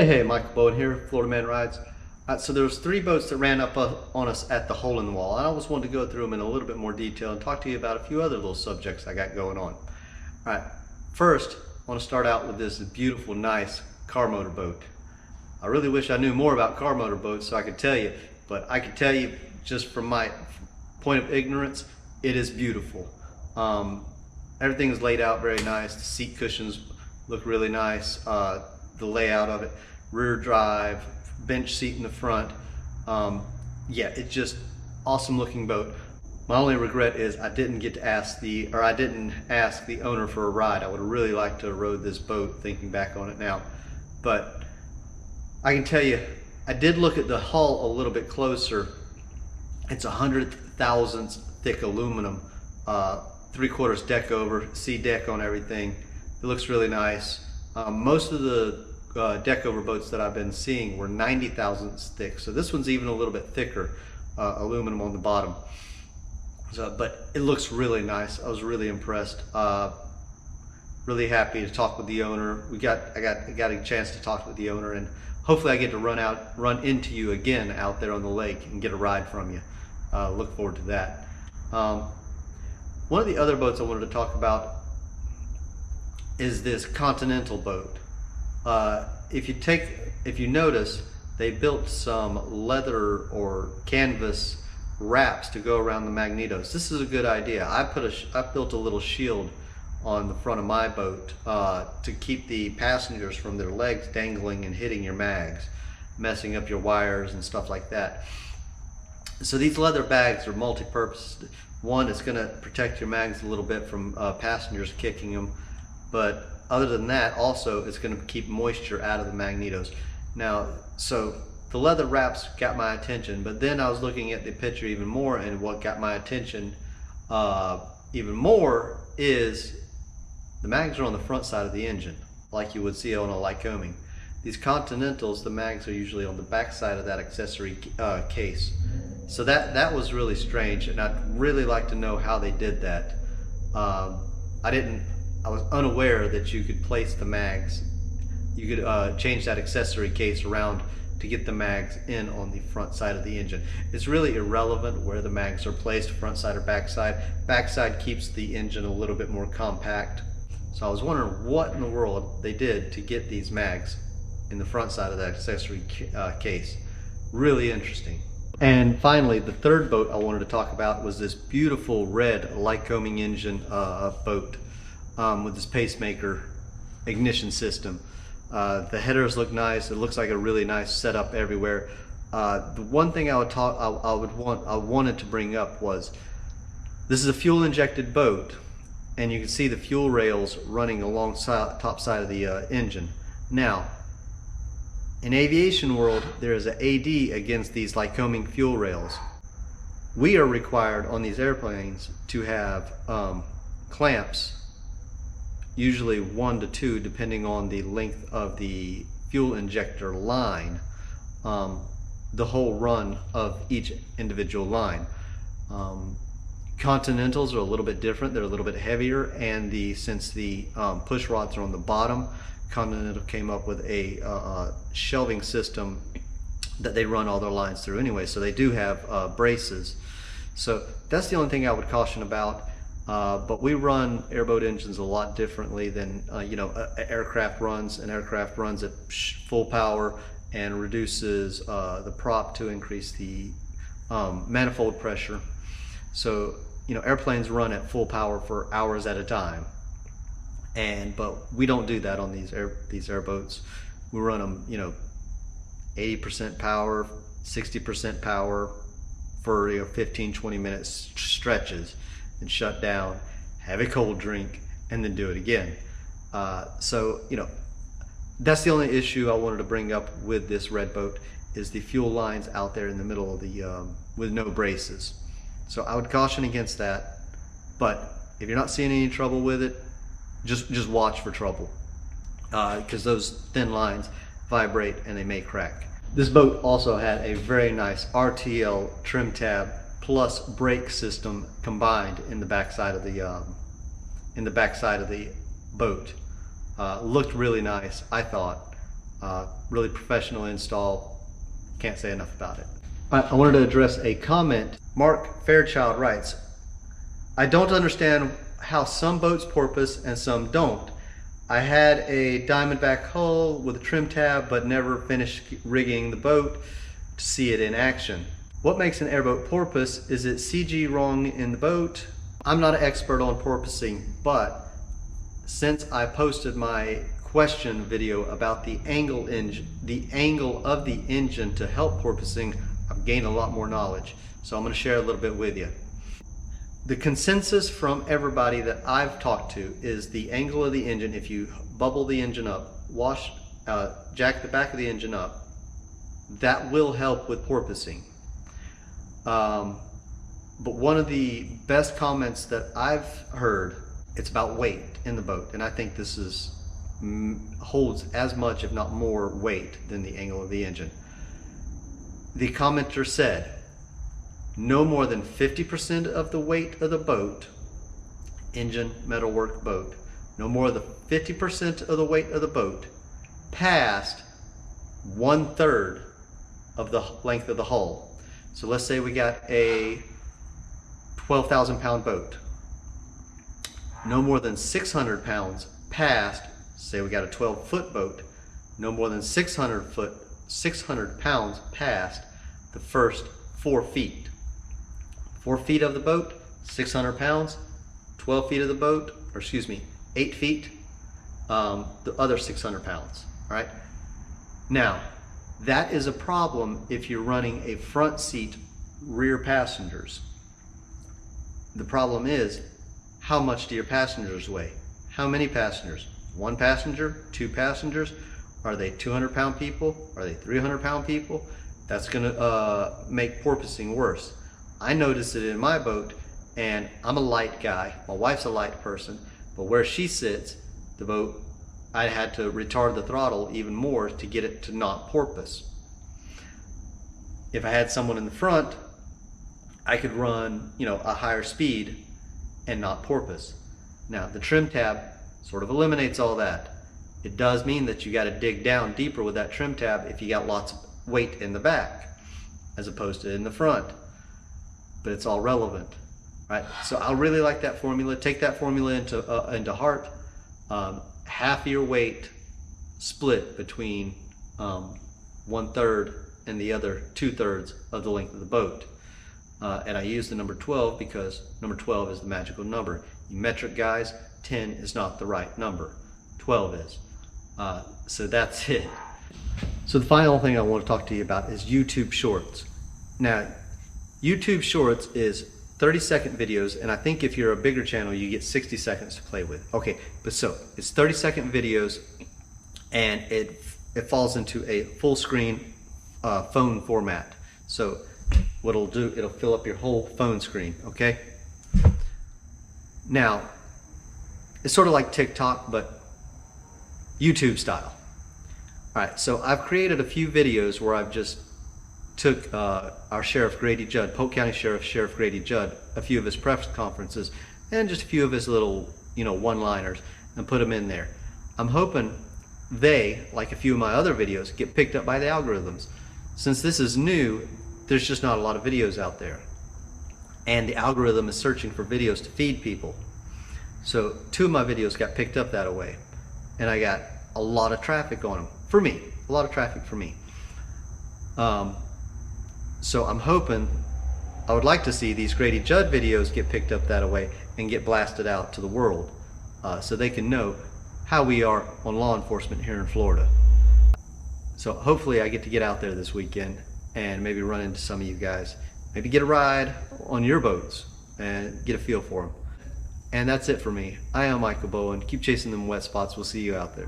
Hey, Michael Bowen here, Florida Man Rides. So there was three boats that ran up on us at the hole in the wall. I always wanted to go through them in a little bit more detail and talk to you about a few other little subjects I got going on. All right, first, I want to start out with this beautiful, nice car motor boat. I really wish I knew more about car motor boats so I could tell you, but I can tell you just from my point of ignorance, it is beautiful. Everything is laid out very nice. The seat cushions look really nice. The layout of it, rear drive, bench seat in the front. Yeah, it's just awesome looking boat. My only regret is I didn't ask the owner for a ride. I would have really liked to have rode this boat, thinking back on it now. But I can tell you, I did look at the hull a little bit closer. It's 100 thousandths thick aluminum, 3/4 deck over, C deck on everything. It looks really nice. Most of the deck over boats that I've been seeing were 90 thousandths thick, so this one's even a little bit thicker, aluminum on the bottom. But it looks really nice. I was really impressed. Really happy to talk with the owner. I got a chance to talk with the owner, and hopefully I get to run into you again out there on the lake and get a ride from you. Look forward to that. One of the other boats I wanted to talk about is this Continental boat. If you notice, they built some leather or canvas wraps to go around the magnetos. This is a good idea. I built a little shield on the front of my boat to keep the passengers from their legs dangling and hitting your mags, messing up your wires and stuff like that. So these leather bags are multi-purpose. One, it's going to protect your mags a little bit from passengers kicking them, but other than that, also it's going to keep moisture out of the magnetos. Now, so the leather wraps got my attention, but then I was looking at the picture even more, and what got my attention even more is the mags are on the front side of the engine, like you would see on a Lycoming. These Continentals, the mags are usually on the back side of that accessory case. So that was really strange, and I'd really like to know how they did that. I was unaware that you could place the mags. You could change that accessory case around to get the mags in on the front side of the engine. It's really irrelevant where the mags are placed, front side or back side. Back side keeps the engine a little bit more compact. So I was wondering what in the world they did to get these mags in the front side of that accessory case. Really interesting. And finally, the third boat I wanted to talk about was this beautiful red Lycoming engine boat with this pacemaker ignition system. The headers look nice. It looks like a really nice setup everywhere. The one thing I wanted to bring up was this is a fuel injected boat, and you can see the fuel rails running along top side of the engine. Now, in aviation world, there is an AD against these Lycoming fuel rails. We are required on these airplanes to have clamps, usually 1 to 2 depending on the length of the fuel injector line, the whole run of each individual line. Continentals are a little bit different. They're a little bit heavier, and since the push rods are on the bottom, Continental came up with a shelving system that they run all their lines through anyway, so they do have braces. So that's the only thing I would caution about. But we run airboat engines a lot differently than aircraft runs. An aircraft runs at full power and reduces the prop to increase the manifold pressure. So airplanes run at full power for hours at a time, but we don't do that on these airboats. We run them 80% power, 60% power for 15-20 minute stretches, and shut down, have a cold drink, and then do it again. So that's the only issue I wanted to bring up with this red boat, is the fuel lines out there in the middle of the with no braces. So I would caution against that. But if you're not seeing any trouble with it, just watch for trouble, because those thin lines vibrate and they may crack. This boat also had a very nice RTL trim tab plus brake system combined in the backside of the boat. Looked really nice, I thought. Really professional install. Can't say enough about it. I wanted to address a comment. Mark Fairchild writes, I don't understand how some boats porpoise and some don't. I had a diamondback hull with a trim tab but never finished rigging the boat to see it in action. What makes an airboat porpoise? Is it CG wrong in the boat? I'm not an expert on porpoising, but since I posted my question video about the angle of the engine to help porpoising, I've gained a lot more knowledge. So I'm going to share a little bit with you. The consensus from everybody that I've talked to is the angle of the engine. If you bubble the engine up, jack the back of the engine up, that will help with porpoising. But one of the best comments that I've heard, it's about weight in the boat, and I think this holds as much, if not more, weight than the angle of the engine. The commenter said, no more than 50% of the weight of the boat, engine, metalwork boat, no more than 50% of the weight of the boat past 1/3 of the length of the hull. So let's say we got a 12,000 pound boat. No more than 600 pounds past, say we got a 12-foot boat, no more than 600 pounds past the first 4 feet. 4 feet of the boat, 600 pounds, 12 feet of the boat, or excuse me, 8 feet, the other 600 pounds, all right? Now, that is a problem if you're running a front seat rear passengers. The problem is, how much do your passengers weigh? How many passengers? 1 passenger, 2 passengers? Are they 200-pound people? Are they 300-pound people? That's gonna make porpoising worse. I noticed it in my boat, and I'm a light guy. My wife's a light person, but where she sits, the boat, I had to retard the throttle even more to get it to not porpoise. If I had someone in the front, I could run, a higher speed and not porpoise. Now, the trim tab sort of eliminates all that. It does mean that you got to dig down deeper with that trim tab if you got lots of weight in the back as opposed to in the front. But it's all relevant, right? So I really like that formula. Take that formula into heart. Half your weight split between 1/3 and the other 2/3 of the length of the boat. And I use the number 12 because number 12 is the magical number. You metric guys, 10 is not the right number. 12 is. So that's it. So the final thing I want to talk to you about is YouTube Shorts. Now, YouTube Shorts is 30-second videos, and I think if you're a bigger channel, you get 60 seconds to play with. Okay, but so it's 30-second videos, and it falls into a full screen phone format. So what it'll do, it'll fill up your whole phone screen, okay? Now, it's sort of like TikTok, but YouTube style. All right, so I've created a few videos where I've just took our Sheriff Grady Judd, Polk County Sheriff Grady Judd, a few of his press conferences, and just a few of his little, one-liners, and put them in there. I'm hoping they, like a few of my other videos, get picked up by the algorithms. Since this is new, there's just not a lot of videos out there. And the algorithm is searching for videos to feed people. So 2 of my videos got picked up that way. And I got a lot of traffic on them. For me. A lot of traffic for me. So I'm hoping, I would like to see these Grady Judd videos get picked up that way and get blasted out to the world. So they can know how we are on law enforcement here in Florida. So hopefully I get to get out there this weekend and maybe run into some of you guys. Maybe get a ride on your boats and get a feel for them. And that's it for me. I am Michael Bowen. Keep chasing them wet spots. We'll see you out there.